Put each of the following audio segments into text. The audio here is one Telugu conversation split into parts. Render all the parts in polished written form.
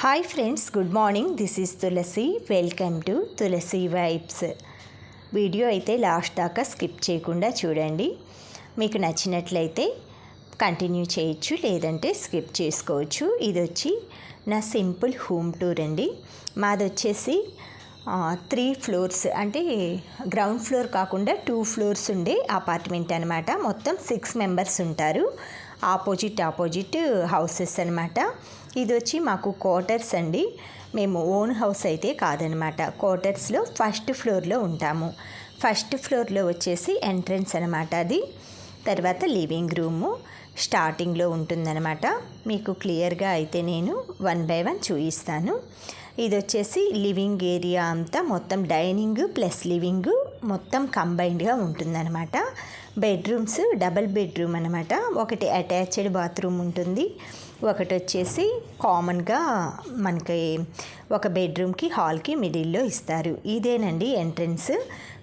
Hi friends, good morning. This is Tulasi. Welcome to Tulasi vibes. Video అయితే లాస్ట్ దాకా స్కిప్ చేయకుండా చూడండి. మీకు నచ్చినట్లయితే కంటిన్యూ చేయొచ్చు, లేదంటే స్కిప్ చేసుకోవచ్చు. ఇది వచ్చి నా సింపుల్ హోమ్ టూర్ అండి. మాది వచ్చేసి 3 ఫ్లోర్స్, అంటే గ్రౌండ్ ఫ్లోర్ కాకుండా 2 ఫ్లోర్స్ ఉండే అపార్ట్మెంట్ అనమాట. మొత్తం 6 మెంబర్స్ ఉంటారు. ఆపోజిట్ హౌసెస్ అనమాట. ఇది వచ్చి మాకు క్వార్టర్స్ అండి. మేము ఓన్ హౌస్ అయితే కాదనమాట. క్వార్టర్స్లో ఫస్ట్ ఫ్లోర్లో ఉంటాము. ఫస్ట్ ఫ్లోర్లో వచ్చేసి ఎంట్రన్స్ అనమాట అది. తర్వాత లివింగ్ రూము స్టార్టింగ్లో ఉంటుందన్నమాట. మీకు క్లియర్గా అయితే నేను 1 బై 1 చూపిస్తాను. ఇది వచ్చేసి లివింగ్ ఏరియా అంతా మొత్తం డైనింగ్ ప్లస్ లివింగ్ మొత్తం కంబైన్డ్గా ఉంటుందన్నమాట. బెడ్రూమ్స్ డబల్ బెడ్రూమ్ అనమాట. ఒకటి అటాచ్డ్ బాత్రూమ్ ఉంటుంది, ఒకటి వచ్చేసి కామన్గా మనకి ఒక బెడ్రూమ్కి హాల్కి మిడిల్లో ఇస్తారు. ఇదేనండి ఎంట్రన్స్.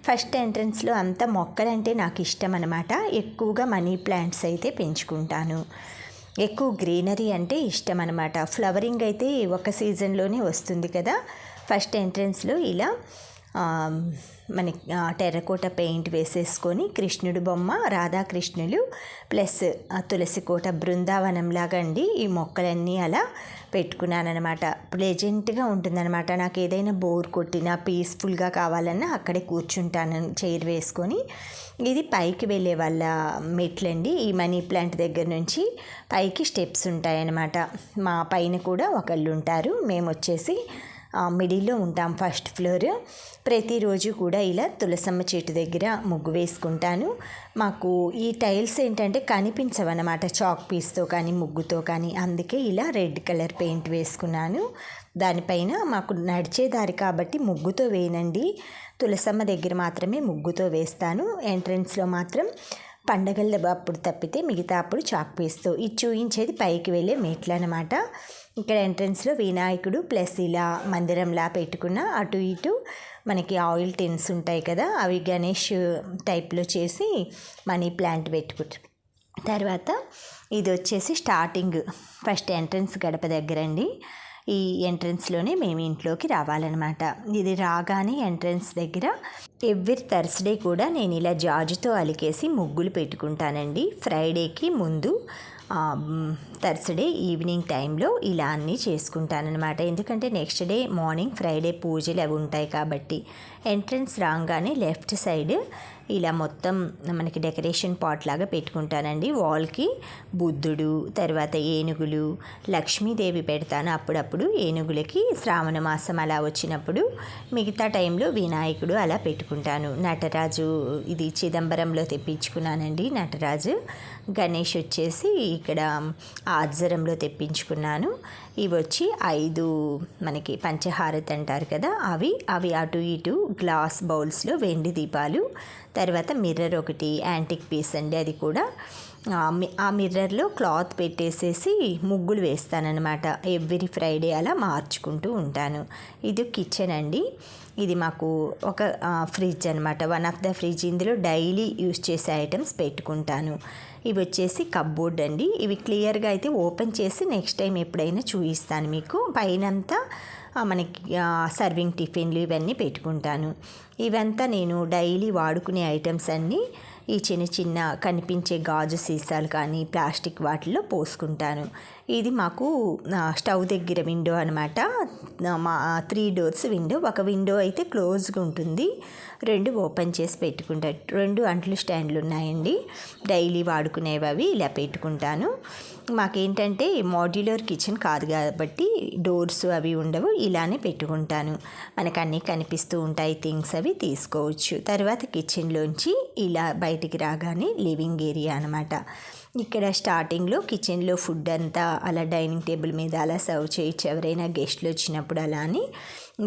ఫస్ట్ ఎంట్రన్స్లో అంతా మొక్కలంటే నాకు ఇష్టం అనమాట. ఎక్కువగా మనీ ప్లాంట్స్ అయితే పెంచుకుంటాను. ఎక్కువ గ్రీనరీ అంటే ఇష్టం అనమాట. ఫ్లవరింగ్ అయితే ఒక సీజన్లోనే వస్తుంది కదా. ఫస్ట్ ఎంట్రన్స్లో ఇలా మనకి టెర్రకోట పెయింట్ వేసేసుకొని కృష్ణుడు బొమ్మ, రాధాకృష్ణులు ప్లస్ తులసి కోట బృందావనంలాగా అండి ఈ మొక్కలన్నీ అలా పెట్టుకున్నానమాట. ప్లెజెంట్గా ఉంటుందన్నమాట. నాకు ఏదైనా బోర్ కొట్టినా పీస్ఫుల్గా కావాలన్నా అక్కడే కూర్చుంటాను చైర్ వేసుకొని. ఇది పైకి వెళ్ళే వాళ్ళ మెట్లండి. ఈ మనీ ప్లాంట్ దగ్గర నుంచి పైకి స్టెప్స్ ఉంటాయన్నమాట. మా పైన కూడా ఒకళ్ళు ఉంటారు. మేము వచ్చేసి మిడిల్లో ఉంటాం, ఫస్ట్ ఫ్లోర్. ప్రతిరోజు కూడా ఇలా తులసమ్మ చెట్టు దగ్గర ముగ్గు వేసుకుంటాను. మాకు ఈ టైల్స్ ఏంటంటే కనిపించవన్నమాట చాక్ పీస్తో కానీ ముగ్గుతో కానీ. అందుకే ఇలా రెడ్ కలర్ పెయింట్ వేసుకున్నాను. దానిపైన మాకు నడిచే దారి కాబట్టి ముగ్గుతో వేయనండి. తులసమ్మ దగ్గర మాత్రమే ముగ్గుతో వేస్తాను. ఎంట్రన్స్లో మాత్రం పండగల అప్పుడు తప్పితే మిగతా అప్పుడు చాక్ పీస్తో. ఇది చూయించేది పైకి వెళ్ళే మెట్లు అనమాట. ఇక్కడ ఎంట్రన్స్లో వినాయకుడు ప్లస్ ఇలా మందిరంలా పెట్టుకున్న అటు ఇటు మనకి ఆయిల్ టిన్స్ ఉంటాయి కదా, అవి గణేష్ టైప్లో చేసి మనీ ప్లాంట్ పెట్టుకుంటారు. తర్వాత ఇది వచ్చేసి స్టార్టింగ్ ఫస్ట్ ఎంట్రన్స్ గడప దగ్గర అండి. ఈ ఎంట్రన్స్లోనే మేము ఇంట్లోకి రావాలన్నమాట. ఇది రాగానే ఎంట్రన్స్ దగ్గర ఎవ్రీ థర్స్డే కూడా నేను ఇలా జాజుతో అలికేసి ముగ్గులు పెట్టుకుంటానండి. ఫ్రైడేకి ముందు థర్స్డే ఈవినింగ్ టైంలో ఇలా అన్నీ చేసుకుంటానన్నమాట. ఎందుకంటే నెక్స్ట్ డే మార్నింగ్ ఫ్రైడే పూజలు అవి ఉంటాయి కాబట్టి. ఎంట్రన్స్ రాగానే లెఫ్ట్ సైడ్ ఇలా మొత్తం మనకి డెకరేషన్ పాట్ లాగా పెట్టుకుంటానండి. వాల్కి బుద్ధుడు, తర్వాత ఏనుగులు, లక్ష్మీదేవి పెడతాను అప్పుడప్పుడు. ఏనుగులకి శ్రావణ మాసం అలా వచ్చినప్పుడు, మిగతా టైంలో వినాయకుడు అలా పెట్టుకుంటాను. నటరాజు ఇది చిదంబరంలో తెప్పించుకున్నానండి నటరాజు. గణేష్ వచ్చేసి ఇక్కడ ఆజ్జరంలో తెప్పించుకున్నాను. ఇవి వచ్చి 5 మనకి పంచహారతి అంటారు కదా, అవి అటు ఇటు గ్లాస్ బౌల్స్లో వెండి దీపాలు. తర్వాత మిర్రర్ ఒకటి యాంటిక్ పీస్ అండి. అది కూడా ఆ మిర్రర్లో క్లాత్ పెట్టేసేసి ముగ్గులు వేస్తానన్నమాట. ఎవ్రీ ఫ్రైడే అలా మార్చుకుంటూ ఉంటాను. ఇది కిచెన్ అండి. ఇది మాకు ఒక ఫ్రిడ్జ్ అనమాట. One of the fridge. ఇందులో డైలీ యూస్ చేసే ఐటమ్స్ పెట్టుకుంటాను. ఇవి వచ్చేసి కప్బోర్డ్ అండి. ఇవి క్లియర్గా అయితే ఓపెన్ చేసి నెక్స్ట్ టైం ఎప్పుడైనా చూపిస్తాను మీకు. పైనంతా మనకి సర్వింగ్ టిఫిన్లు ఇవన్నీ పెట్టుకుంటాను. ఇవంతా నేను డైలీ వాడుకునే ఐటమ్స్ అన్నీ ఈ చిన్న చిన్న కనిపించే గాజు సీసాలు కానీ ప్లాస్టిక్ వాటిల్లో పోసుకుంటాను. ఇది మాకు స్టవ్ దగ్గర విండో అనమాట. మా 3 డోర్స్ విండో. ఒక విండో అయితే క్లోజ్గా ఉంటుంది, 2 ఓపెన్ చేసి పెట్టుకుంటాను. 2 అంట్లు స్టాండ్లు ఉన్నాయండి. డైలీ వాడుకునేవి అవి ఇలా పెట్టుకుంటాను. మాకేంటంటే మాడ్యులర్ కిచెన్ కాదు కాబట్టి డోర్స్ అవి ఉండవు, ఇలానే పెట్టుకుంటాను. మనకు అన్నీ కనిపిస్తూ ఉంటాయి, థింగ్స్ అవి తీసుకోవచ్చు. తర్వాత కిచెన్లోంచి ఇలా బయటికి రాగానే లివింగ్ ఏరియా అనమాట. ఇక్కడ స్టార్టింగ్లో కిచెన్లో ఫుడ్ అంతా అలా డైనింగ్ టేబుల్ మీద అలా సర్వ్ చేయొచ్చు ఎవరైనా గెస్ట్లు వచ్చినప్పుడు. అలా అని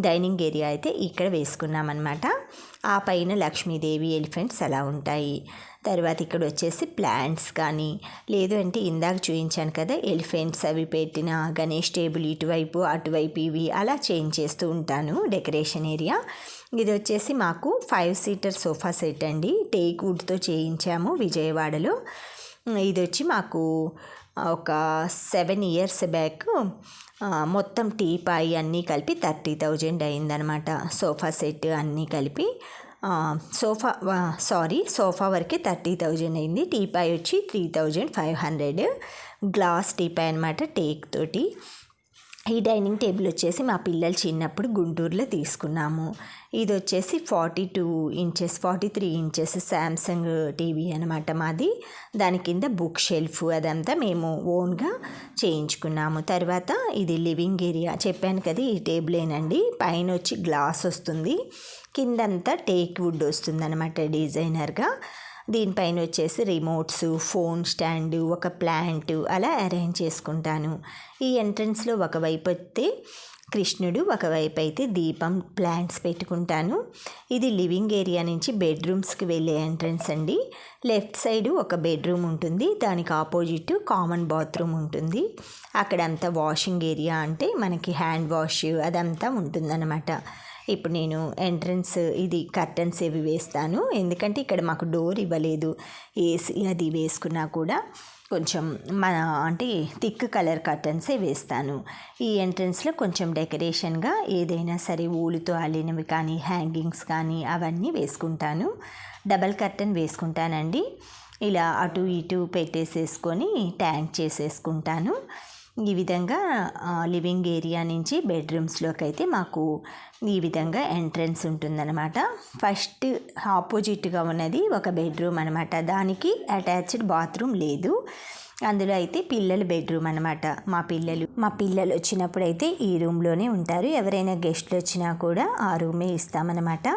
డైనింగ్ ఏరియా అయితే ఇక్కడ వేసుకున్నామన్నమాట. ఆ పైన లక్ష్మీదేవి, ఎలిఫెంట్స్ అలా ఉంటాయి. తర్వాత ఇక్కడ వచ్చేసి ప్లాంట్స్ కానీ, లేదు అంటే ఇందాక చూపించాను కదా ఎలిఫెంట్స్ అవి పెట్టిన గణేష్ టేబుల్ ఇటువైపు అటువైపు ఇవి అలా చేంజ్ చేస్తూ ఉంటాను డెకరేషన్ ఏరియా. ఇది వచ్చేసి మాకు 5 సీటర్ సోఫా సెట్ అండి. టేక్ వుడ్తో చేయించాము విజయవాడలో. ఇది వచ్చి మాకు ఒక 7 years బ్యాక్ మొత్తం టీపాయి అన్నీ కలిపి 30,000 అయిందనమాట. సోఫా సెట్ అన్నీ కలిపి సోఫా వరకే 30,000 అయింది. టీపాయ్ వచ్చి 3,500. గ్లాస్ టీపాయ్ అనమాట, టేక్ తోటి. ఈ డైనింగ్ టేబుల్ వచ్చేసి మా పిల్లలు చిన్నప్పుడు గుంటూరులో తీసుకున్నాము. ఇది వచ్చేసి 43 ఇంచెస్ శాంసంగ్ టీవీ అనమాట మాది. దాని కింద బుక్ షెల్ఫ్ అదంతా మేము ఓన్గా చేయించుకున్నాము. తర్వాత ఇది లివింగ్ ఏరియా చెప్పాను కదా, ఈ టేబులేనండి. పైన వచ్చి గ్లాస్ వస్తుంది, కిందంతా టేక్ వుడ్ వస్తుంది అనమాట డిజైనర్గా. దీనిపైన వచ్చేసి రిమోట్స్, ఫోన్ స్టాండ్, ఒక ప్లాంట్ అలా అరేంజ్ చేసుకుంటాను. ఈ ఎంట్రన్స్లో ఒకవైపు అయితే కృష్ణుడు, ఒకవైపు అయితే దీపం, ప్లాంట్స్ పెట్టుకుంటాను. ఇది లివింగ్ ఏరియా నుంచి బెడ్రూమ్స్కి వెళ్ళే ఎంట్రన్స్ అండి. లెఫ్ట్ సైడ్ ఒక బెడ్రూమ్ ఉంటుంది, దానికి ఆపోజిట్ కామన్ బాత్రూమ్ ఉంటుంది. అక్కడంతా వాషింగ్ ఏరియా, అంటే మనకి హ్యాండ్ వాష్ అదంతా ఉంటుందన్నమాట. ఇప్పుడు నేను ఎంట్రన్స్ ఇది కర్టన్స్ ఇవి వేస్తాను, ఎందుకంటే ఇక్కడ మాకు డోర్ ఇవ్వలేదు. ఏసీ అది వేసుకున్నా కూడా కొంచెం అంటే థిక్ కలర్ కర్టన్సే వేస్తాను. ఈ ఎంట్రన్స్లో కొంచెం డెకరేషన్గా ఏదైనా సరే ఊలుతో అల్లినవి కానీ, హ్యాంగింగ్స్ కానీ అవన్నీ వేసుకుంటాను. డబల్ కర్టన్ వేసుకుంటానండి. ఇలా అటు ఇటు పెట్టేసేసుకొని ట్యాంక్ చేసేసుకుంటాను. ఈ విధంగా లివింగ్ ఏరియా నుంచి బెడ్రూమ్స్లోకి అయితే మాకు ఈ విధంగా ఎంట్రన్స్ ఉంటుందన్నమాట. ఫస్ట్ ఆపోజిట్గా ఉన్నది ఒక బెడ్రూమ్ అనమాట, దానికి అటాచ్డ్ బాత్రూమ్ లేదు. అందులో అయితే పిల్లల బెడ్రూమ్ అనమాట. మా పిల్లలు వచ్చినప్పుడు అయితే ఈ రూమ్లోనే ఉంటారు. ఎవరైనా గెస్ట్లు వచ్చినా కూడా ఆ రూమే ఇస్తామన్నమాట.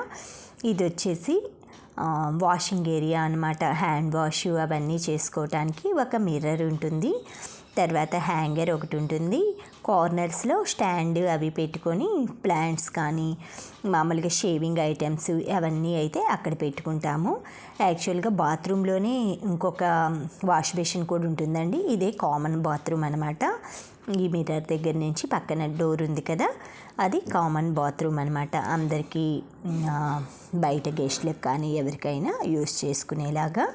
ఇది వచ్చేసి వాషింగ్ ఏరియా అనమాట. హ్యాండ్ వాష్ అవన్నీ చేసుకోవటానికి ఒక మిర్రర్ ఉంటుంది. తర్వాత హ్యాంగర్ ఒకటి ఉంటుంది. కార్నర్స్లో స్టాండ్ అవి పెట్టుకొని ప్లాంట్స్ కానీ మామూలుగా షేవింగ్ ఐటమ్స్ అవన్నీ అయితే అక్కడ పెట్టుకుంటాము. యాక్చువల్గా బాత్రూంలోనే ఇంకొక వాష్ బేసిన్ కూడా ఉంటుందండి. ఇదే కామన్ బాత్రూమ్ అనమాట. ఈ మిర్రర్ దగ్గర నుంచి పక్కన డోర్ ఉంది కదా, అది కామన్ బాత్రూమ్ అనమాట. అందరికీ బయట గెస్ట్లకు కానీ ఎవరికైనా యూస్ చేసుకునేలాగా.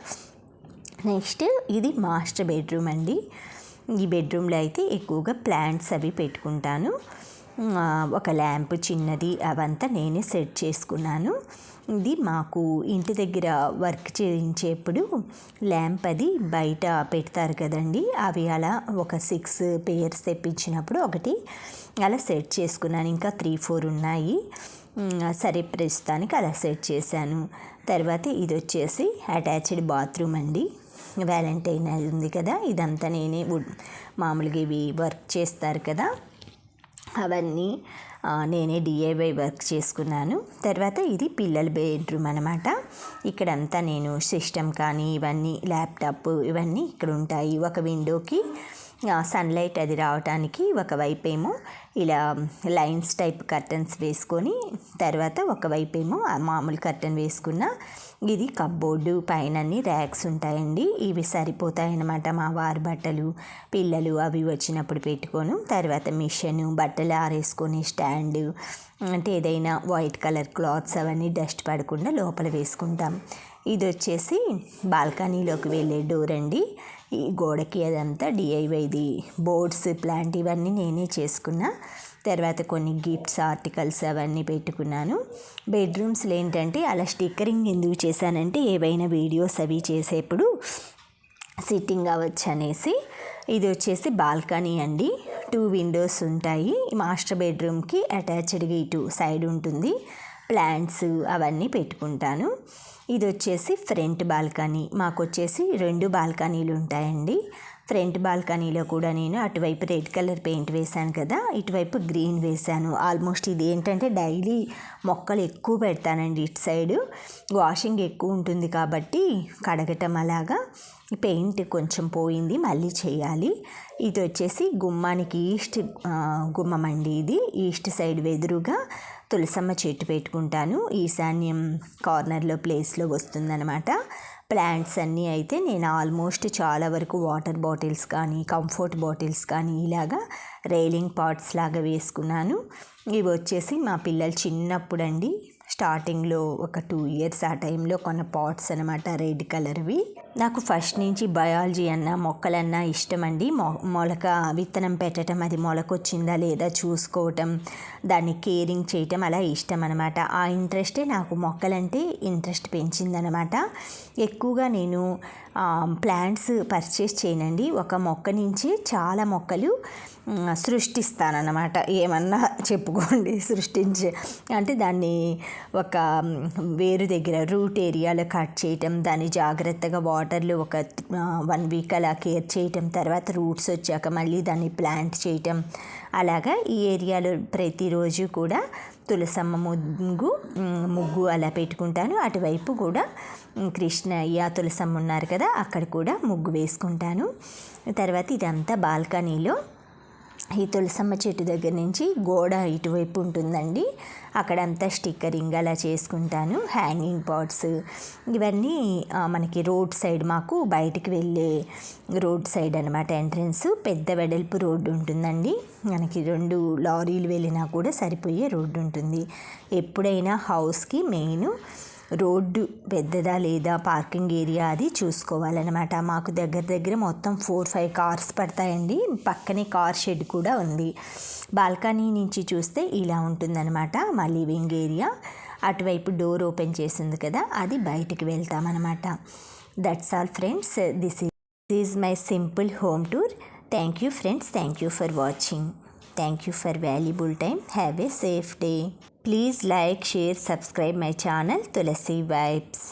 నెక్స్ట్ ఇది మాస్టర్ బెడ్రూమ్ అండి. ఈ బెడ్రూమ్లో అయితే ఎక్కువగా ప్లాంట్స్ అవి పెట్టుకుంటాను. ఒక ల్యాంప్ చిన్నది అవంతా నేనే సెట్ చేసుకున్నాను. ఇది మాకు ఇంటి దగ్గర వర్క్ చేయించేప్పుడు ల్యాంప్ అది బయట పెడతారు కదండి, అవి అలా ఒక 6 pairs తెప్పించినప్పుడు ఒకటి అలా సెట్ చేసుకున్నాను. ఇంకా 3-4 ఉన్నాయి. సరే ప్రస్తుతానికి అలా సెట్ చేశాను. తర్వాత ఇది వచ్చేసి అటాచ్డ్ బాత్రూమ్ అండి. వ్యాలంటైన్ అది ఉంది కదా, ఇదంతా నేనే మామూలుగా ఇవి వర్క్ చేస్తారు కదా, అవన్నీ నేనే డిఐవై వర్క్ చేసుకున్నాను. తర్వాత ఇది పిల్లల బెడ్రూమ్ అనమాట. ఇక్కడంతా నేను సిస్టమ్ కానీ ఇవన్నీ ల్యాప్టాప్ ఇవన్నీ ఇక్కడ ఉంటాయి. ఒక విండోకి సన్లైట్ అది రావడానికి ఒకవైపు ఏమో ఇలా లైన్స్ టైప్ కర్టన్స్ వేసుకొని, తర్వాత ఒకవైపు ఏమో మామూలు కర్టన్ వేసుకున్న. ఇది కప్బోర్డు, పైన అన్ని ర్యాక్స్ ఉంటాయండి. ఇవి సరిపోతాయన్నమాట. మా వారి బట్టలు, పిల్లలు అవి వచ్చినప్పుడు పెట్టుకోను. తర్వాత మిషన్, బట్టలు ఆరేసుకొని స్టాండ్, అంటే ఏదైనా వైట్ కలర్ క్లాత్స్ అవన్నీ డస్ట్ పడకుండా లోపల వేసుకుంటాం. ఇది వచ్చేసి బాల్కనీలోకి వెళ్ళే డోర్ అండి. ఈ గోడకి అదంతా డిఐవైది బోర్డ్స్, ప్లాంట్ ఇవన్నీ నేనే చేసుకున్నా. తర్వాత కొన్ని గిఫ్ట్స్ ఆర్టికల్స్ అవన్నీ పెట్టుకున్నాను. బెడ్రూమ్స్లో ఏంటంటే అలా స్టిక్కరింగ్ ఎందుకు చేశానంటే ఏవైనా వీడియోస్ అవి చేసేప్పుడు సిట్టింగ్ అవ్వచ్చు అనేసి. ఇది వచ్చేసి బాల్కనీ అండి. 2 windows ఉంటాయి. మాస్టర్ బెడ్రూమ్కి అటాచ్డ్గా ఇటు సైడ్ ఉంటుంది. ప్లాంట్స్ అవన్నీ పెట్టుకుంటాను. ఇది వచ్చేసి ఫ్రంట్ బాల్కనీ. మాకు వచ్చేసి 2 బాల్కనీలు ఉంటాయండి. ఫ్రంట్ బాల్కనీలో కూడా నేను అటువైపు రెడ్ కలర్ పెయింట్ వేశాను కదా, ఇటువైపు గ్రీన్ వేశాను. ఆల్మోస్ట్ ఇది ఏంటంటే డైలీ మొక్కలు ఎక్కువ పెడతానండి. ఇటు సైడు వాషింగ్ ఎక్కువ ఉంటుంది కాబట్టి కడగటం అలాగా పెయింట్ కొంచెం పోయింది, మళ్ళీ చేయాలి. ఇది వచ్చేసి గుమ్మానికి ఈస్ట్ గుమ్మం అండి. ఇది ఈస్ట్ సైడ్ వెదురుగా తులసమ్మ చెట్టు పెట్టుకుంటాను. ఈశాన్యం కార్నర్లో ప్లేస్లో వస్తుందన్నమాట. ప్లాంట్స్ అన్నీ అయితే నేను ఆల్మోస్ట్ చాలా వరకు వాటర్ బాటిల్స్ కానీ, కంఫర్ట్ బాటిల్స్ కానీ ఇలాగా రైలింగ్ పాట్స్ లాగా వేసుకున్నాను. ఇవి వచ్చేసి మా పిల్లలు చిన్నప్పుడు అండి, స్టార్టింగ్లో ఒక 2 years ఆ టైంలో కొన్న పాట్స్ అనమాట, రెడ్ కలర్వి. నాకు ఫస్ట్ నుంచి బయాలజీ అన్న మొక్కలన్నా ఇష్టమండి. మొలక విత్తనం పెట్టడం, అది మొలకొచ్చిందా లేదా చూసుకోవటం, దాన్ని కేరింగ్ చేయటం అలా ఇష్టం అనమాట. ఆ ఇంట్రెస్టే నాకు మొక్కలంటే ఇంట్రెస్ట్ పెంచిందనమాట. ఎక్కువగా నేను ప్లాంట్స్ పర్చేస్ చేయనండి. ఒక మొక్క నుంచి చాలా మొక్కలు సృష్టిస్తానన్నమాట. ఏమన్నా చెప్పుకోండి, సృష్టించే అంటే దాన్ని ఒక వేరు దగ్గర రూట్ ఏరియాలో కట్ చేయటం, దాన్ని జాగ్రత్తగా వాటర్లో ఒక 1 వీక్ అలా కేర్ చేయటం, తర్వాత రూట్స్ వచ్చాక మళ్ళీ దాన్ని ప్లాంట్ చేయటం. అలాగా ఈ ఏరియాలో ప్రతిరోజు కూడా తులసమ్మ ముగ్గు అలా పెట్టుకుంటాను. అటువైపు కూడా కృష్ణయ్య తులసమ్మ ఉన్నారు కదా, అక్కడ కూడా ముగ్గు వేసుకుంటాను. తర్వాత ఇదంతా బాల్కనీలో ఈ తులసమ్మ చెట్టు దగ్గర నుంచి గోడ ఇటువైపు ఉంటుందండి, అక్కడంతా స్టిక్కరింగ్ అలా చేసుకుంటాను. హ్యాంగింగ్ పాట్స్ ఇవన్నీ మనకి రోడ్ సైడ్, మాకు బయటికి వెళ్ళే రోడ్ సైడ్ అనమాట ఎంట్రన్స్. పెద్ద వెడల్పు రోడ్డు ఉంటుందండి, మనకి 2 లారీలు వెళ్ళినా కూడా సరిపోయే రోడ్డు ఉంటుంది. ఎప్పుడైనా హౌస్కి మెయిన్ రోడ్డు పెద్దదా లేదా, పార్కింగ్ ఏరియా అది చూసుకోవాలన్నమాట. మాకు దగ్గర మొత్తం 4-5 కార్స్ పడతాయండి. పక్కనే కార్ షెడ్ కూడా ఉంది. బాల్కనీ నుంచి చూస్తే ఇలా ఉంటుందన్నమాట మా లివింగ్ ఏరియా. అటువైపు డోర్ ఓపెన్ చేసింది కదా, అది బయటికి వెళ్తామన్నమాట. That's all friends, this is my simple home tour. Thank you friends, thank you for watching. Thank you for valuable time. Have a safe day. Please like, share, subscribe my channel Tulasi Vibes.